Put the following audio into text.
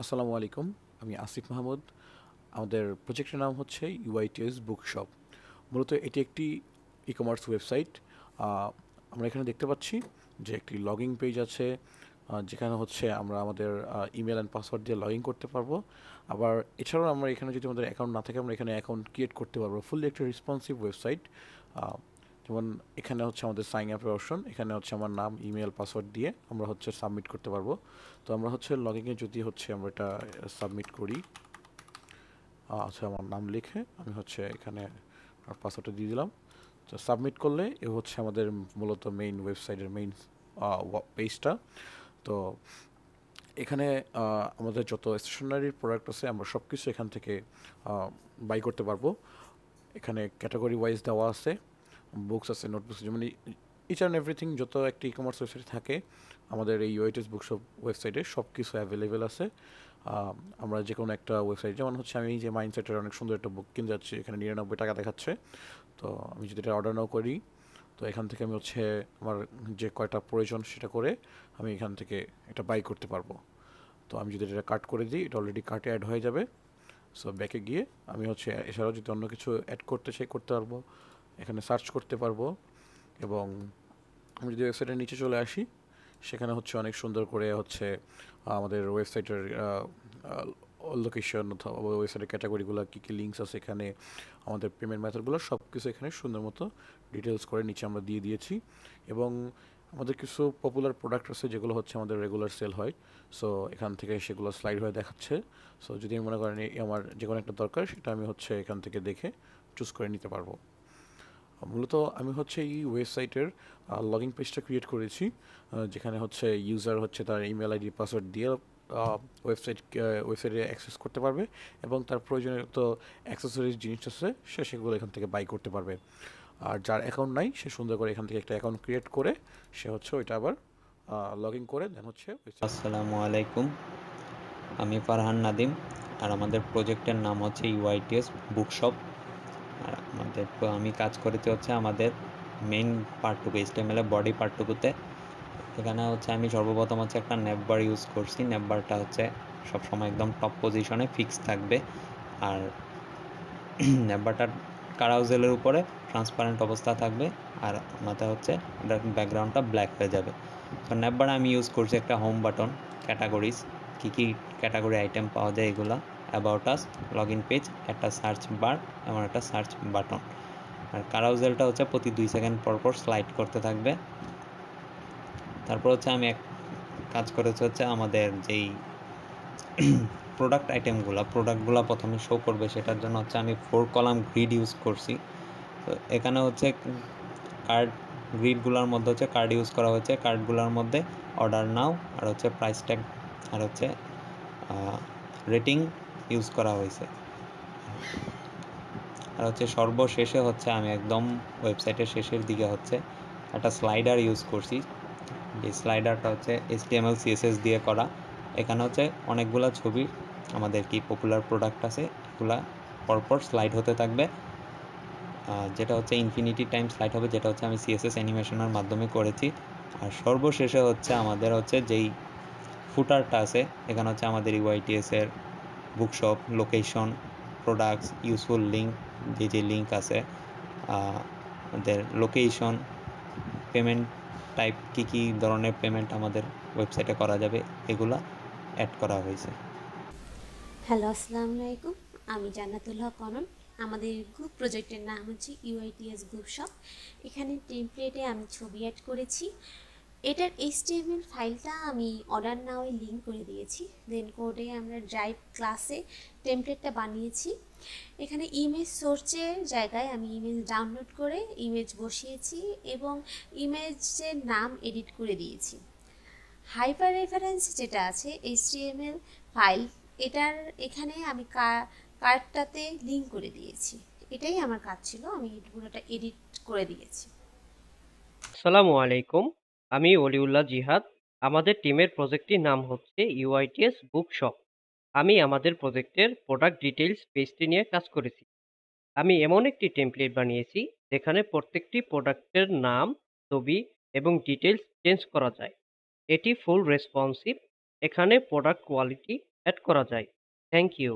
আসসালামু আলাইকুম। আমি আসিফ মাহমুদ। আমাদের প্রজেক্টের নাম হচ্ছে UITS বুকশপ। মূলত এটি একটি ই-কমার্স ওয়েবসাইট। আ আমরা এখানে দেখতে পাচ্ছি যে একটি লগইন পেজ আছে, যেখানে হচ্ছে আমরা আমাদের ইমেল অ্যান্ড পাসওয়ার্ড দিয়ে লগইন করতে পারবো। আবার এছাড়াও আমরা এখানে যদি আমাদের অ্যাকাউন্ট না থাকে, আমরা এখানে অ্যাকাউন্ট ক্রিয়েট করতে পারবো। ফুললি একটা রেসপন্সিভ ওয়েবসাইট। আ যেমন এখানে হচ্ছে আমাদের সাইন আপের অপশন। এখানে হচ্ছে আমার নাম, ইমেল, পাসওয়ার্ড দিয়ে আমরা হচ্ছে সাবমিট করতে পারবো। তো আমরা হচ্ছে লগইনে যদি হচ্ছে আমরা এটা সাবমিট করি, আচ্ছা আমার নাম লিখে আমি হচ্ছে এখানে পাসওয়ার্ডটা দিয়ে দিলাম। তো সাবমিট করলে এ হচ্ছে আমাদের মূলত মেইন ওয়েবসাইটের মেইন পেজটা। তো এখানে আমাদের যত স্টেশনারির প্রোডাক্ট আছে আমরা সব কিছু এখান থেকে বাই করতে পারবো। এখানে ক্যাটাগরি ওয়াইজ দেওয়া আছে, বুকস আছে, নোটবুকস, যেমন ইচ অ্যান্ড এভরিথিং যত একটা ই কমার্স ওয়েবসাইটে থাকে আমাদের এই ইউআইটিএস বুকশপ ওয়েবসাইটে সব কিছু অ্যাভেলেবেল আছে। আমরা যে কোনো একটা ওয়েবসাইট, যেমন হচ্ছে আমি যে মাইন্ডসেটের অনেক সুন্দর একটা বুক কিনতে যাচ্ছি, এখানে 99 টাকা দেখাচ্ছে। তো আমি যদি এটা অর্ডার নাও করি, তো এখান থেকে আমি হচ্ছে আমার যে কয়টা প্রয়োজন সেটা করে আমি এখান থেকে এটা বাই করতে পারবো। তো আমি যদি এটা কাট করে দিই, এটা অলরেডি কার্টে অ্যাড হয়ে যাবে। সো ব্যাকে গিয়ে আমি হচ্ছে এছাড়াও যদি অন্য কিছু অ্যাড করতে চাই করতে পারবো, এখানে সার্চ করতে পারবো। এবং আমি যদি ওয়েবসাইটের নিচে চলে আসি, সেখানে হচ্ছে অনেক সুন্দর করে হচ্ছে আমাদের ওয়েবসাইটের লোকেশন অথবা ওয়েবসাইটের ক্যাটাগরিগুলো কী কী লিঙ্কস আছে, এখানে আমাদের পেমেন্ট মেথডগুলো সব কিছু এখানে সুন্দর মতো ডিটেলস করে নিচে আমরা দিয়ে দিয়েছি। এবং আমাদের কিছু পপুলার প্রোডাক্ট আছে যেগুলো হচ্ছে আমাদের রেগুলার সেল হয়। সো এখান থেকে সেগুলো স্লাইড হয়ে দেখাচ্ছে। সো যদি আমি মনে করেন আমার যে কোনো একটা দরকার, সেটা আমি হচ্ছে এখান থেকে দেখে চুজ করে নিতে পারবো। মূলত আমি হচ্ছে এই ওয়েবসাইটের লগইন পেজটা ক্রিয়েট করেছি, যেখানে হচ্ছে ইউজার হচ্ছে তার ইমেল আইডি পাসওয়ার্ড দিয়ে ওয়েবসাইটে অ্যাক্সেস করতে পারবে এবং তার প্রয়োজনীয় তো অ্যাক্সেসরিজ জিনিস আছে সেগুলো এখান থেকে বাই করতে পারবে। আর যার অ্যাকাউন্ট নাই সে সুন্দর করে এখান থেকে একটা অ্যাকাউন্ট ক্রিয়েট করে সে হচ্ছে ওইটা আবার লগ ইন করে দেন হচ্ছে ওয়েবসাইট। আসসালামু আলাইকুম, আমি ফারহান নাদিম। আর আমাদের প্রজেক্টের নাম হচ্ছে ইউআইটিএস বুকশপ। আর আমি কাজ করেছি হচ্ছে আমাদের মেইন পার্টটুকু, HTML এর বডি পার্টটুকুতে। এখানে হচ্ছে আমি সর্বপ্রথম হচ্ছে একটা নেভবার ইউজ করছি। নেভবারটা হচ্ছে সবসময় একদম টপ পজিশনে ফিক্স থাকবে। আর নেভবারটার কারাউজেলের উপরে ট্রান্সপারেন্ট অবস্থা থাকবে, আর আমাদের হচ্ছে ব্যাকগ্রাউন্ডটা ব্ল্যাক হয়ে যাবে। তো নেভবার আমি ইউজ করছি একটা হোম বাটন, ক্যাটাগরিজ, কী কী ক্যাটাগরি আইটেম পাওয়া যায় এগুলা, about us, log in page, একটা সার্চ বার এবং একটা সার্চ বাটন। আর কারাউজেলটা হচ্ছে প্রতি 2 সেকেন্ড পর পর স্লাইড করতে থাকবে। তারপর হচ্ছে আমি এক কাজ করেছি হচ্ছে আমাদের যেই প্রোডাক্টগুলো প্রথমে শো করবে, সেটার জন্য হচ্ছে আমি 4 কলাম গ্রিড ইউজ করছি। তো এখানে হচ্ছে গ্রিডগুলোর মধ্যে হচ্ছে কার্ড ইউজ করা হয়েছে। কার্ডগুলোর মধ্যে অর্ডার নাও আর হচ্ছে প্রাইস ট্যাগ আর হচ্ছে রেটিং ইউজ করা হয়েছে। আর হচ্ছে সর্বশেষে হচ্ছে আমি একদম ওয়েবসাইটের শেষের দিকে হচ্ছে একটা স্লাইডার ইউজ করছি। যে স্লাইডারটা হচ্ছে HTML CSS দিয়ে করা। এখানে হচ্ছে অনেকগুলা ছবি আমাদের কি পপুলার প্রোডাক্ট আছে, এগুলা পরপর স্লাইড হতে থাকবে, যেটা হচ্ছে ইনফিনিটি টাইম স্লাইড হবে, যেটা হচ্ছে আমি CSS অ্যানিমেশনের মাধ্যমে করেছি। আর সর্বশেষে হচ্ছে আমাদের হচ্ছে যেই ফুটারটা আছে, এখানে হচ্ছে আমাদের ইউআইটিএস এর bookshop, location, products, useful link, যে লিঙ্ক আছে, আমাদের লোকেশন, পেমেন্ট টাইপ, কী ধরনের পেমেন্ট আমাদের ওয়েবসাইটে করা যাবে, এগুলা অ্যাড করা হয়েছে। হ্যালো, আসসালামু আলাইকুম। আমি জান্নাতুল হক অনন। আমাদের গ্রুপ প্রজেক্টের নাম হচ্ছে ইউআইটিএস গ্রুপ শপ। এখানে টেমপ্লেটে আমি ছবি অ্যাড করেছি। এটার HTML ফাইলটা আমি অর্ডার নাওয়ে লিঙ্ক করে দিয়েছি। দেন কোডে আমরা ড্রাইভ ক্লাসে টেমপ্লেটটা বানিয়েছি। এখানে ইমেজ সোর্সের জায়গায় আমি ইমেজ ডাউনলোড করে ইমেজ বসিয়েছি এবং ইমেজের নাম এডিট করে দিয়েছি। হাইপার রেফারেন্স যেটা আছে HTML ফাইল, এটার এখানে আমি কার্ডটাতে লিঙ্ক করে দিয়েছি। এটাই আমার কাজ ছিল, আমি পুরোটা এডিট করে দিয়েছি। আসসালামু আলাইকুম, আমি অলিউল্লাহ জিহাদ। আমাদের টিমের প্রজেক্টটির নাম হচ্ছে ইউআইটিএস বুকশপ। আমি আমাদের প্রজেক্টের প্রোডাক্ট ডিটেইলস পেজটি নিয়ে কাজ করেছি। আমি এমন একটি টেমপ্লেট বানিয়েছি যেখানে প্রত্যেকটি প্রোডাক্টের নাম, ছবি এবং ডিটেইলস চেঞ্জ করা যায়। এটি ফুল রেসপন্সিভ। এখানে প্রোডাক্ট কোয়ালিটি, অ্যাড করা যায়। Thank you.